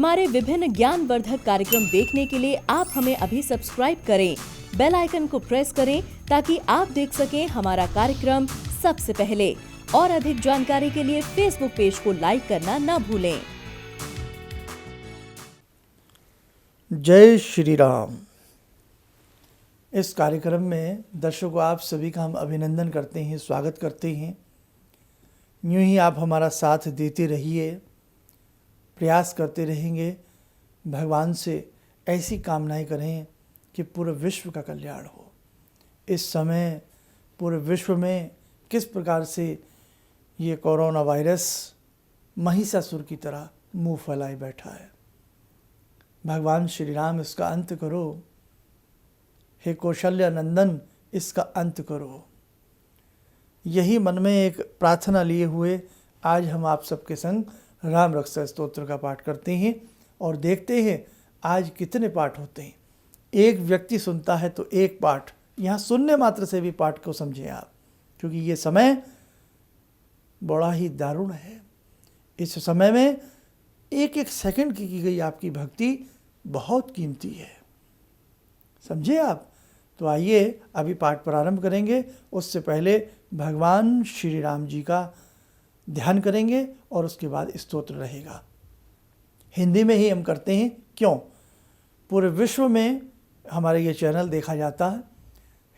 हमारे विभिन्न ज्ञानवर्धक कार्यक्रम देखने के लिए आप हमें अभी सब्सक्राइब करें, बेल आइकन को प्रेस करें ताकि आप देख सकें हमारा कार्यक्रम सबसे पहले। और अधिक जानकारी के लिए फेसबुक पेज को लाइक करना न भूलें। जय श्री राम। इस कार्यक्रम में दर्शकों आप सभी का हम अभिनंदन करते हैं, स्वागत करते हैं। यूँ ही आप हमारा साथ देते रहिए, प्रयास करते रहेंगे। भगवान से ऐसी कामनाएं करें कि पूरे विश्व का कल्याण हो। इस समय पूरे विश्व में किस प्रकार से ये कोरोना वायरस महिषासुर की तरह मुंह फैलाए बैठा है। भगवान श्री राम इसका अंत करो, हे कौशल्य नंदन इसका अंत करो। यही मन में एक प्रार्थना लिए हुए आज हम आप सबके संग राम रक्षा स्तोत्र का पाठ करते हैं और देखते हैं आज कितने पाठ होते हैं। एक व्यक्ति सुनता है तो एक पाठ, यहाँ सुनने मात्र से भी पाठ को समझें आप, क्योंकि ये समय बड़ा ही दारुण है। इस समय में एक एक सेकंड की गई आपकी भक्ति बहुत कीमती है, समझे आप। तो आइए अभी पाठ प्रारंभ करेंगे। उससे पहले भगवान श्री राम जी का ध्यान करेंगे और उसके बाद स्तोत्र रहेगा। हिंदी में ही हम करते हैं, क्यों? पूरे विश्व में हमारे ये चैनल देखा जाता है,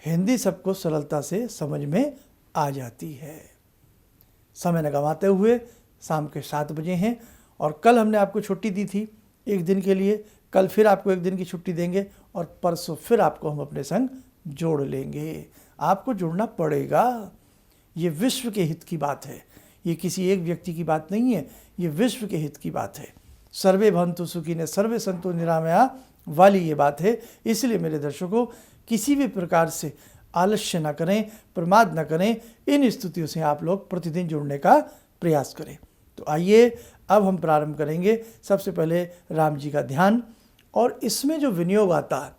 हिंदी सबको सरलता से समझ में आ जाती है। समय न गंवाते हुए शाम के 7 बजे हैं और कल हमने आपको छुट्टी दी थी एक दिन के लिए, कल फिर आपको एक दिन की छुट्टी देंगे और परसों फिर आपको हम अपने संग जोड़ लेंगे। आपको जुड़ना पड़ेगा। ये विश्व के हित की बात है, ये किसी एक व्यक्ति की बात नहीं है, ये विश्व के हित की बात है। सर्वे भवन्तु सुखिनः सर्वे सन्तु निरामया वाली ये बात है। इसलिए मेरे दर्शकों किसी भी प्रकार से आलस्य न करें, प्रमाद न करें। इन स्तुतियों से आप लोग प्रतिदिन जुड़ने का प्रयास करें। तो आइए अब हम प्रारंभ करेंगे। सबसे पहले राम जी का ध्यान, और इसमें जो विनियोग आता है,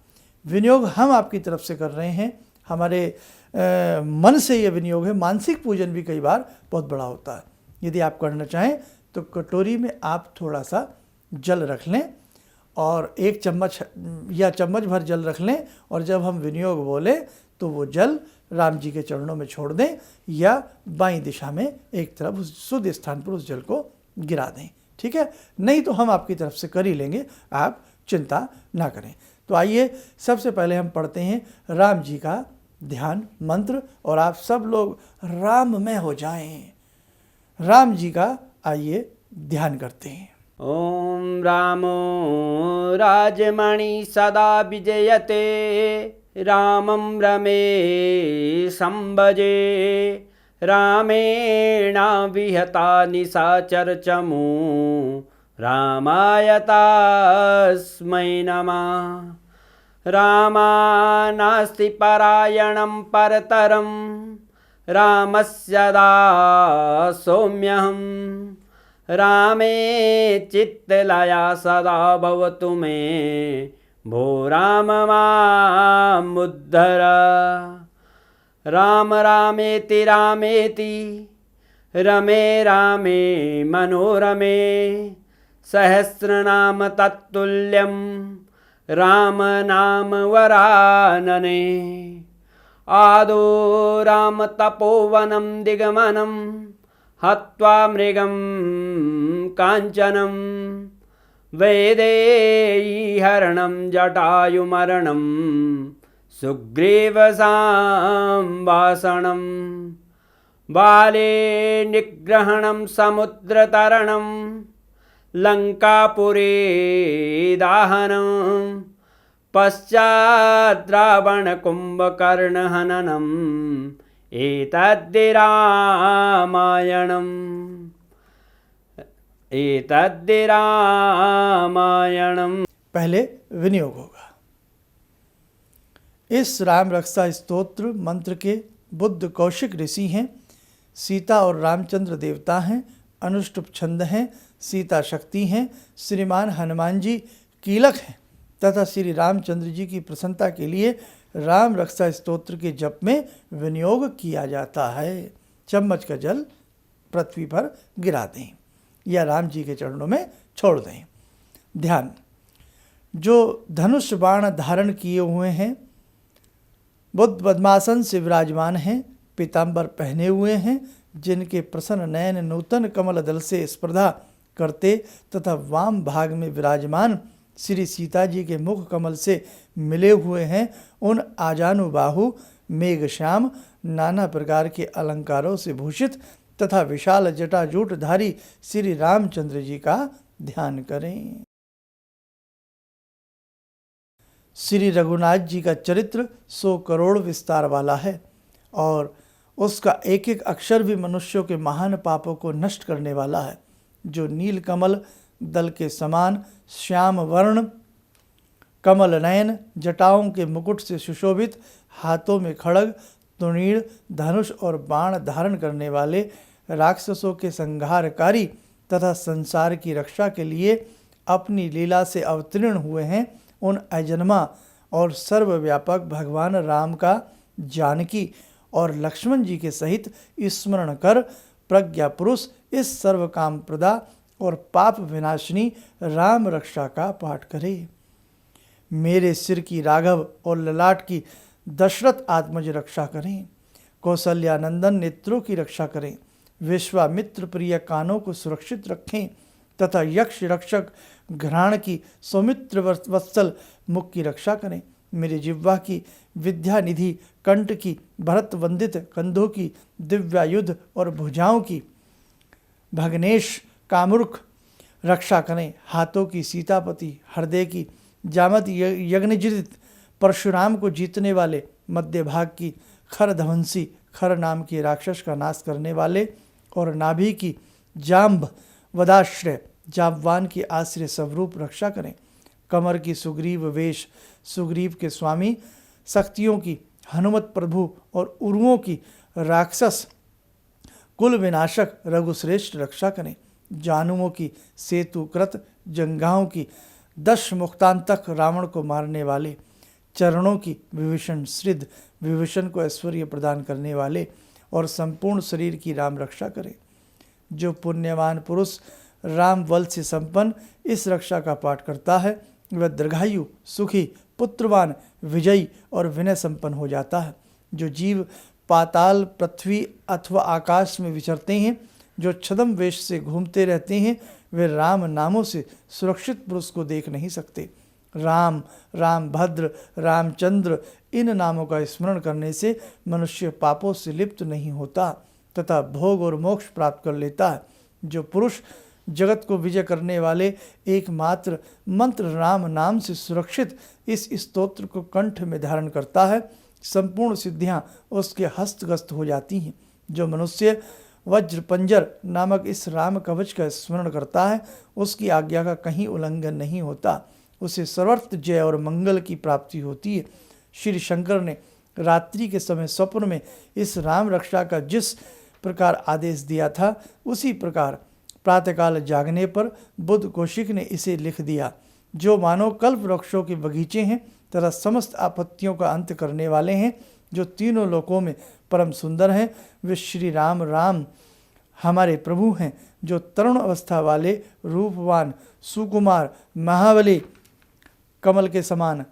विनियोग हम आपकी तरफ से कर रहे हैं। हमारे मन से ये विनियोग है। मानसिक पूजन भी कई बार बहुत बड़ा होता है। यदि आप करना चाहें तो कटोरी में आप थोड़ा सा जल रख लें और 1 चम्मच या चम्मच भर जल रख लें, और जब हम विनियोग बोले तो वो जल राम जी के चरणों में छोड़ दें या बाईं दिशा में एक तरफ उस शुद्ध स्थान पर उस जल को गिरा दें। ठीक है, नहीं तो हम आपकी तरफ से कर ही लेंगे, आप चिंता ना करें। तो आइए सबसे पहले हम पढ़ते हैं राम जी का ध्यान मंत्र, और आप सब लोग राम में हो जाएं। राम जी का आइए ध्यान करते हैं। ओम रामो राजमणि सदा विजयते, रामं रमे संभजे, रामेण विहता निशाचर चमू, रामाय तस्मै नमः। रामानास्ति परायणं परतरं, रामस्य दासोऽम्यहम्। रामे चित्तलया सदा भवतु मे, भो राम मामुद्धर। राम रामेति रामेति, रमे रामे मनोरमे, सहस्रनाम तत्तुल्यं, राम नाम वरानने। आदो राम तपोवनं दिगमनं, हत्वा मृगं काञ्चनं, वैदेहीहरणं जटायुमरणं, सुग्रीवसंभाषणं, बाले निग्रहणं समुद्रतरणं, लङ्कापुरे दाहनं, पश्चात् रावणकुम्भकर्णहननं, एतद्धि रामायणम्। पहले विनियोग होगा। इस राम रक्षा स्तोत्र मंत्र के बुद्ध कौशिक ऋषि हैं, सीता और रामचंद्र देवता हैं, अनुष्टुप छंद हैं, सीता शक्ति हैं, श्रीमान हनुमान जी कीलक हैं तथा श्री रामचंद्र जी की प्रसन्नता के लिए राम रक्षा स्तोत्र के जप में विनियोग किया जाता है। चम्मच का जल पृथ्वी पर गिरा दें या राम जी के चरणों में छोड़ दें। ध्यान। जो धनुष बाण धारण किए हुए हैं, बुद्ध पद्मासन से विराजमान हैं, पीताम्बर पहने हुए हैं, जिनके प्रसन्न नयन नूतन कमल दल से स्पर्धा करते तथा वाम भाग में विराजमान श्री सीता जी के मुख कमल से मिले हुए हैं, उन आजानुबाहु मेघश्याम नाना प्रकार के अलंकारों से भूषित तथा विशाल जटाजूटधारी श्री रामचंद्र जी का ध्यान करें। श्री रघुनाथ जी का चरित्र 100 करोड़ विस्तार वाला है और उसका एक एक अक्षर भी मनुष्यों के महान पापों को नष्ट करने वाला है। जो नील कमल दल के समान श्याम वर्ण, कमल नयन, जटाओं के मुकुट से सुशोभित, हाथों में खड्ग, तुणीर, धनुष और बाण धारण करने वाले, राक्षसों के संहारकारी तथा संसार की रक्षा के लिए अपनी लीला से अवतीर्ण हुए हैं, उन अजन्मा और सर्वव्यापक भगवान राम का जानकी और लक्ष्मण जी के सहित स्मरण कर प्रज्ञा पुरुष इस सर्व काम प्रदा और पाप विनाशिनी राम रक्षा का पाठ करे। मेरे सिर की राघव और ललाट की दशरथ आत्मज रक्षा करें, कौशल्यानंदन नेत्रों की रक्षा करें, विश्वामित्र प्रिय कानों को सुरक्षित रखें तथा यक्ष रक्षक घ्राण की सौमित्र वत्सल मुख की रक्षा करें। मेरी जिह्वा की विद्या निधि कंठ की भरत वंदित कंधों की दिव्यायुध और भुजाओं की भगनेश कामुरुख रक्षा करें। हाथों की सीतापति, हृदय की जामत यज्ञजित परशुराम को जीतने वाले, मध्य भाग की खरध्वंसी खर नाम के राक्षस का नाश करने वाले और नाभि की जाम्ब वदाश्रय जाबवान की आश्रय स्वरूप रक्षा करें। कमर की सुग्रीव वेश, सुग्रीव के स्वामी शक्तियों की हनुमत प्रभु और उरुओं की राक्षस कुल विनाशक रघुश्रेष्ठ रक्षा करें। जानुओं की सेतु कृत जंगाओं की 10 मुक्तांतक रावण को मारने वाले, चरणों की विभीषण श्रिद्ध विभीषण को ऐश्वर्य प्रदान करने वाले और संपूर्ण शरीर की राम रक्षा करें। जो पुण्यवान पुरुष राम बल से संपन्न इस रक्षा का पाठ करता है, वह दीर्घायु, सुखी, पुत्रवान, विजयी और विनय संपन्न हो जाता है। जो जीव पाताल, पृथ्वी अथवा आकाश में विचरते हैं, जो छद्म वेश से घूमते रहते हैं, वे राम नामों से सुरक्षित पुरुष को देख नहीं सकते। राम, रामभद्र, रामचंद्र इन नामों का स्मरण करने से मनुष्य पापों से लिप्त नहीं होता तथा भोग और मोक्ष प्राप्त कर लेता है। जो पुरुष जगत को विजय करने वाले एकमात्र मंत्र राम नाम से सुरक्षित इस स्तोत्र को कंठ में धारण करता है, संपूर्ण सिद्धियां उसके हस्तगस्त हो जाती हैं। जो मनुष्य वज्र पंजर नामक इस राम कवच का स्मरण करता है, उसकी आज्ञा का कहीं उल्लंघन नहीं होता, उसे सर्वत्र जय और मंगल की प्राप्ति होती है। श्री शंकर ने रात्रि के समय स्वप्न में इस राम रक्षा का जिस प्रकार आदेश दिया था, उसी प्रकार प्रातःकाल जागने पर बुद्ध कौशिक ने इसे लिख दिया। जो मानव कल्प वृक्षों के बगीचे हैं तथा समस्त आपत्तियों का अंत करने वाले हैं, जो तीनों लोकों में परम सुंदर हैं, वे श्री राम राम हमारे प्रभु हैं। जो तरुण अवस्था वाले, रूपवान, सुकुमार, महाबली, कमल के समान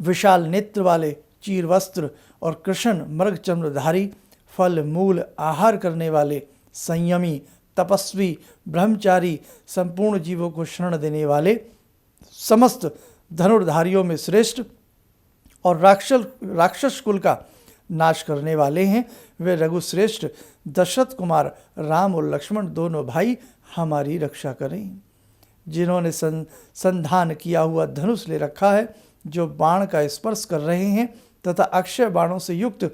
विशाल नेत्र वाले, चीर वस्त्र और कृष्ण मृग चंद्रधारी, फल मूल आहार करने वाले, संयमी, तपस्वी, ब्रह्मचारी, संपूर्ण जीवों को शरण देने वाले, समस्त धनुर्धारियों में श्रेष्ठ और राक्षस कुल का नाश करने वाले हैं, वे रघुश्रेष्ठ दशरथ कुमार राम और लक्ष्मण दोनों भाई हमारी रक्षा करें। जिन्होंने संधान किया हुआ धनुष ले रखा है, जो बाण का स्पर्श कर रहे हैं तथा अक्षय बाणों से युक्त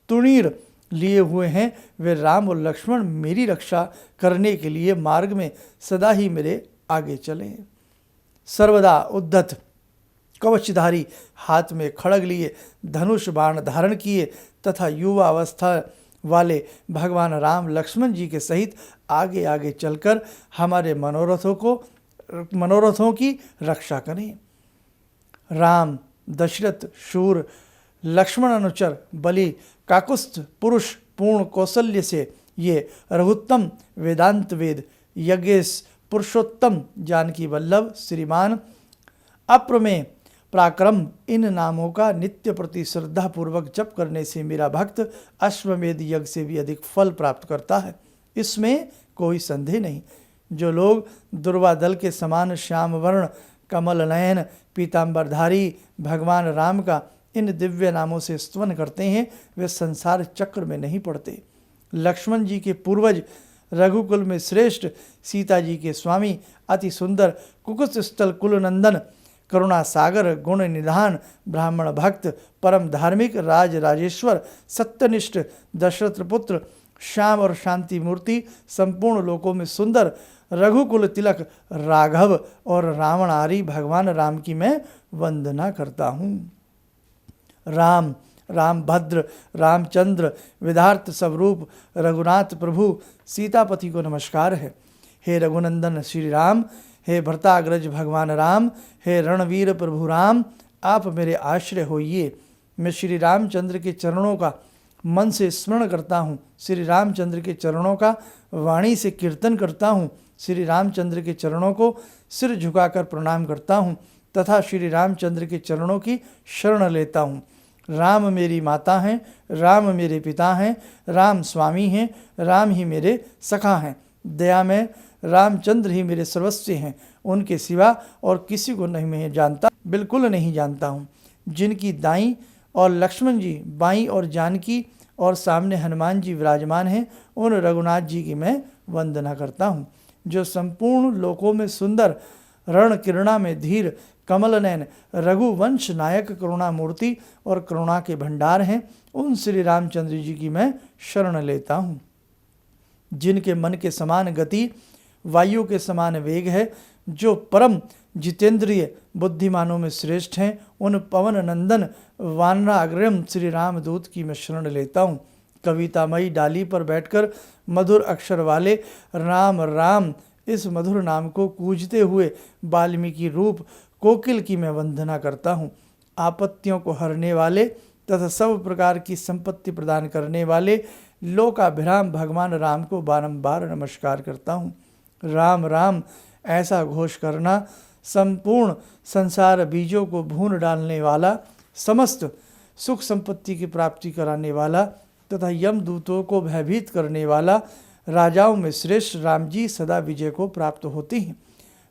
तुणीर लिए हुए हैं, वे राम और लक्ष्मण मेरी रक्षा करने के लिए मार्ग में सदा ही मेरे आगे चलें। सर्वदा उद्धत कवचधारी, हाथ में खड्ग लिए, धनुष बाण धारण किए तथा युवा अवस्था वाले भगवान राम लक्ष्मण जी के सहित आगे आगे चलकर हमारे मनोरथों की रक्षा करें। राम, दशरथ, शूर, लक्ष्मण अनुचर, बलि, काकुस्थ पुरुष पूर्ण कौशल्य से ये रघुत्तम वेदांत वेद, यज्ञेश, पुरुषोत्तम जानकी वल्लभ श्रीमान अप्रमेय पराक्रम, इन नामों का नित्य प्रति श्रद्धा पूर्वक जप करने से मेरा भक्त अश्वमेध यज्ञ से भी अधिक फल प्राप्त करता है, इसमें कोई संदेह नहीं। जो लोग दुर्वादल के समान श्याम वर्ण, कमल नयन, पीताम्बरधारी भगवान राम का इन दिव्य नामों से स्तवन करते हैं, वे संसार चक्र में नहीं पड़ते। लक्ष्मण जी के पूर्वज, रघुकुल में श्रेष्ठ, सीता जी के स्वामी, अति सुंदर, कुकुस स्थल कुलनंदन, करुणा सागर, गुण निधान, ब्राह्मण भक्त, परम धार्मिक, राज राजेश्वर, सत्यनिष्ठ, दशरथ पुत्र, श्याम और शांति मूर्ति, संपूर्ण लोकों में सुंदर, रघुकुल तिलक, राघव और रावणारी भगवान राम की मैं वंदना करता हूँ। राम, रामभद्र, रामचंद्र, विधार्थ स्वरूप रघुनाथ प्रभु सीतापति को नमस्कार है। हे रघुनंदन श्री राम, हे भरताग्रज भगवान राम, हे रणवीर प्रभु राम, आप मेरे आश्रय होइए। मैं श्री रामचंद्र के चरणों का मन से स्मरण करता हूँ, श्री रामचंद्र के चरणों का वाणी से कीर्तन करता हूँ, श्री रामचंद्र के चरणों को सिर झुकाकर प्रणाम करता हूँ तथा श्री रामचंद्र के चरणों की शरण लेता हूँ। राम मेरी माता हैं, राम मेरे पिता हैं, राम स्वामी हैं, राम ही मेरे सखा हैं। दया में रामचंद्र ही मेरे सर्वस्व हैं, उनके सिवा और किसी को नहीं मैं जानता, बिल्कुल नहीं जानता हूँ। जिनकी दाईं और लक्ष्मण जी, बाईं और जानकी और सामने हनुमान जी विराजमान हैं, उन रघुनाथ जी की मैं वंदना करता हूँ। जो संपूर्ण लोकों में सुंदर, रण किरणा में धीर, कमल नयन, रघुवंश नायक, करुणा मूर्ति और करुणा के भंडार हैं, उन श्री रामचंद्र जी की मैं शरण लेता हूँ। जिनके मन के समान गति, वायु के समान वेग है, जो परम जितेंद्रिय बुद्धिमानों में श्रेष्ठ हैं, उन पवन नंदन वानराग्रम श्री रामदूत की मैं शरण लेता हूँ। कवितामयी डाली पर बैठकर मधुर अक्षर वाले राम राम इस मधुर नाम को कूजते हुए वाल्मीकि रूप कोकिल की मैं वंदना करता हूँ। आपत्तियों को हरने वाले तथा सब प्रकार की संपत्ति प्रदान करने वाले लोकाभिराम भगवान राम को बारंबार नमस्कार करता हूँ। राम राम ऐसा घोष करना संपूर्ण संसार बीजों को भून डालने वाला, समस्त सुख संपत्ति की प्राप्ति कराने वाला तथा यमदूतों को भयभीत करने वाला, राजाओं में श्रेष्ठ राम जी सदा विजय को प्राप्त होती हैं।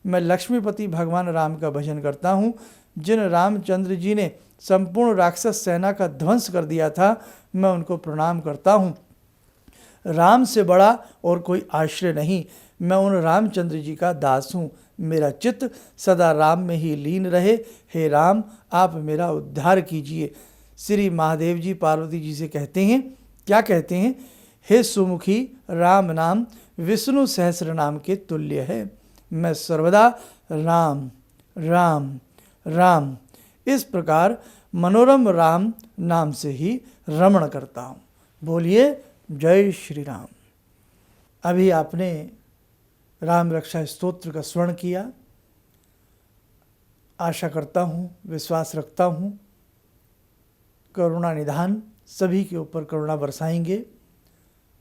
मैं लक्ष्मीपति भगवान राम का भजन करता हूँ। जिन रामचंद्र जी ने संपूर्ण राक्षस सेना का ध्वंस कर दिया था, मैं उनको प्रणाम करता हूँ। राम से बड़ा और कोई आश्रय नहीं, मैं उन रामचंद्र जी का दास हूँ। मेरा चित्त सदा राम में ही लीन रहे। हे राम, आप मेरा उद्धार कीजिए। श्री महादेव जी पार्वती जी से कहते हैं, क्या कहते हैं? हे सुमुखी, राम नाम विष्णु सहस्र नाम के तुल्य है। मैं सर्वदा राम राम राम इस प्रकार मनोरम राम नाम से ही रमण करता हूँ। बोलिए जय श्री राम। अभी आपने राम रक्षा स्तोत्र का स्मरण किया। आशा करता हूँ, विश्वास रखता हूँ, करुणा निधान सभी के ऊपर करुणा बरसाएंगे।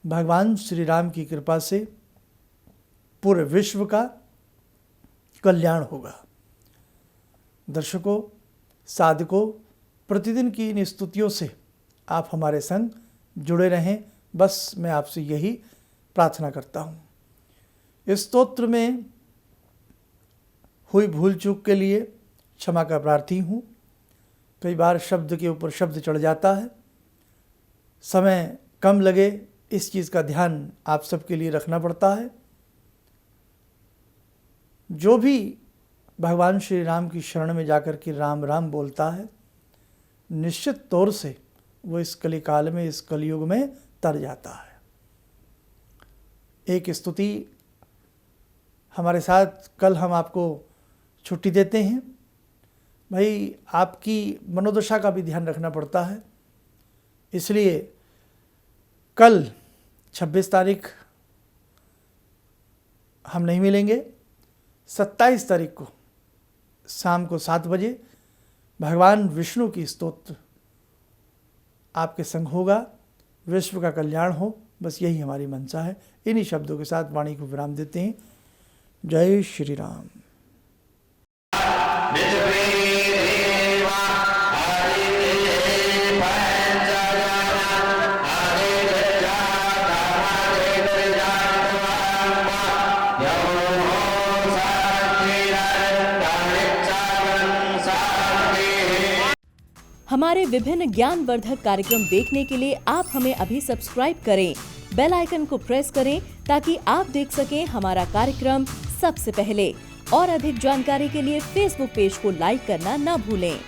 भगवान श्री राम की कृपा से पूरे विश्व का कल्याण होगा। दर्शकों, साधकों, प्रतिदिन की इन स्तुतियों से आप हमारे संग जुड़े रहें, बस मैं आपसे यही प्रार्थना करता हूँ। इस स्तोत्र में हुई भूल चूक के लिए क्षमा का प्रार्थी हूँ। कई बार शब्द के ऊपर शब्द चढ़ जाता है, समय कम लगे, इस चीज़ का ध्यान आप सबके लिए रखना पड़ता है। जो भी भगवान श्री राम की शरण में जाकर के राम राम बोलता है, निश्चित तौर से वो इस कलिकाल में, इस कलयुग में तर जाता है। एक स्तुति हमारे साथ, कल हम आपको छुट्टी देते हैं। भाई, आपकी मनोदशा का भी ध्यान रखना पड़ता है, इसलिए कल 26 तारीख हम नहीं मिलेंगे। 27 तारीख को शाम को 7 बजे भगवान विष्णु की स्तोत्र आपके संग होगा। विश्व का कल्याण हो, बस यही हमारी मंशा है। इन्हीं शब्दों के साथ वाणी को विराम देते हैं। जय श्री राम। हमारे विभिन्न ज्ञानवर्धक कार्यक्रम देखने के लिए आप हमें अभी सब्सक्राइब करें, बेल आइकन को प्रेस करें ताकि आप देख सकें हमारा कार्यक्रम सबसे पहले। और अधिक जानकारी के लिए फेसबुक पेज को लाइक करना न भूलें।